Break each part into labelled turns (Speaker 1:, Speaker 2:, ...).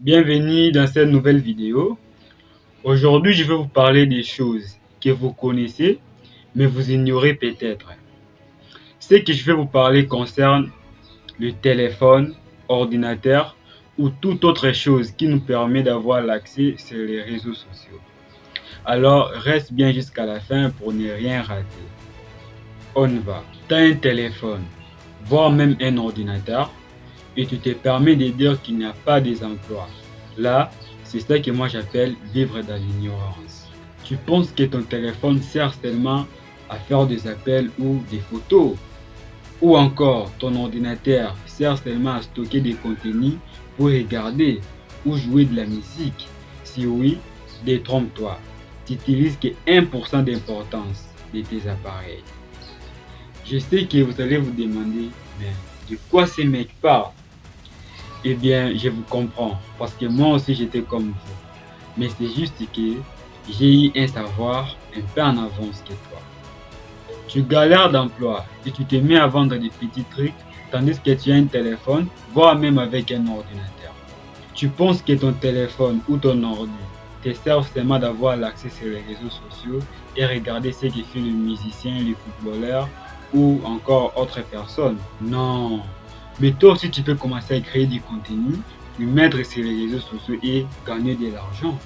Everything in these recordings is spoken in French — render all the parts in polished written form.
Speaker 1: Bienvenue dans cette nouvelle vidéo. Aujourd'hui, je vais vous parler des choses que vous connaissez, mais vous ignorez peut-être. Ce que je vais vous parler concerne le téléphone, ordinateur ou toute autre chose qui nous permet d'avoir l'accès sur les réseaux sociaux. Alors, reste bien jusqu'à la fin pour ne rien rater. On va. Tu as un téléphone, voire même un ordinateur, et tu te permets de dire qu'il n'y a pas des emplois. Là, c'est ça que moi j'appelle vivre dans l'ignorance. Tu penses que ton téléphone sert seulement à faire des appels ou des photos, ou encore ton ordinateur sert seulement à stocker des contenus pour regarder ou jouer de la musique. Si oui, détrompe-toi. Tu n'utilises que 1% d'importance de tes appareils. Je sais que vous allez vous demander, mais de quoi ces mecs parlent? Eh bien, je vous comprends, parce que moi aussi j'étais comme vous. Mais c'est juste que j'ai eu un savoir un peu en avance que toi. Tu galères d'emploi et tu te mets à vendre des petits trucs, tandis que tu as un téléphone, voire même avec un ordinateur. Tu penses que ton téléphone ou ton ordi te sert seulement d'avoir l'accès sur les réseaux sociaux et regarder ce que fait le musicien, le footballeur ou encore autre personne. Non. Mais toi aussi, tu peux commencer à créer du contenu, le mettre sur les réseaux sociaux et gagner de l'argent.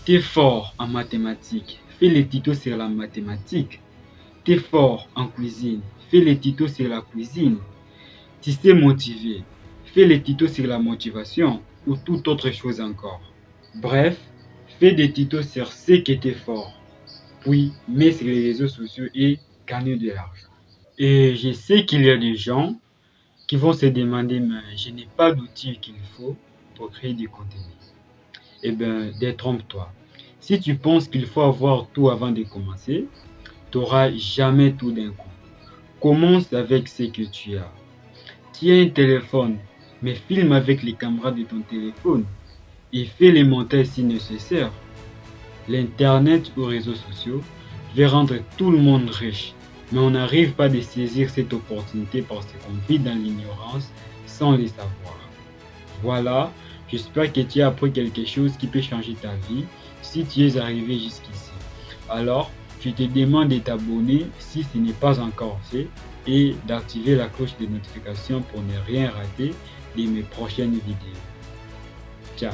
Speaker 1: Tu es fort en mathématiques, fais les tutos sur la mathématique. Tu es fort en cuisine, fais les tutos sur la cuisine. Tu sais motiver, fais les tutos sur la motivation ou toute autre chose encore. Bref, fais des tutos sur ce que tu es fort, puis mets sur les réseaux sociaux et gagne de l'argent. Et je sais qu'il y a des gens qui vont se demander, mais je n'ai pas d'outils qu'il faut pour créer du contenu. Eh bien, détrompe-toi. Si tu penses qu'il faut avoir tout avant de commencer, tu n'auras jamais tout d'un coup. Commence avec ce que tu as. Tu as un téléphone, mais filme avec les caméras de ton téléphone et fais les montages si nécessaire. L'Internet ou réseaux sociaux veut rendre tout le monde riche, mais on n'arrive pas à saisir cette opportunité parce qu'on vit dans l'ignorance sans le savoir. Voilà, j'espère que tu as appris quelque chose qui peut changer ta vie si tu es arrivé jusqu'ici. Alors, je te demande de t'abonner si ce n'est pas encore fait et d'activer la cloche de notification pour ne rien rater de mes prochaines vidéos. Ciao.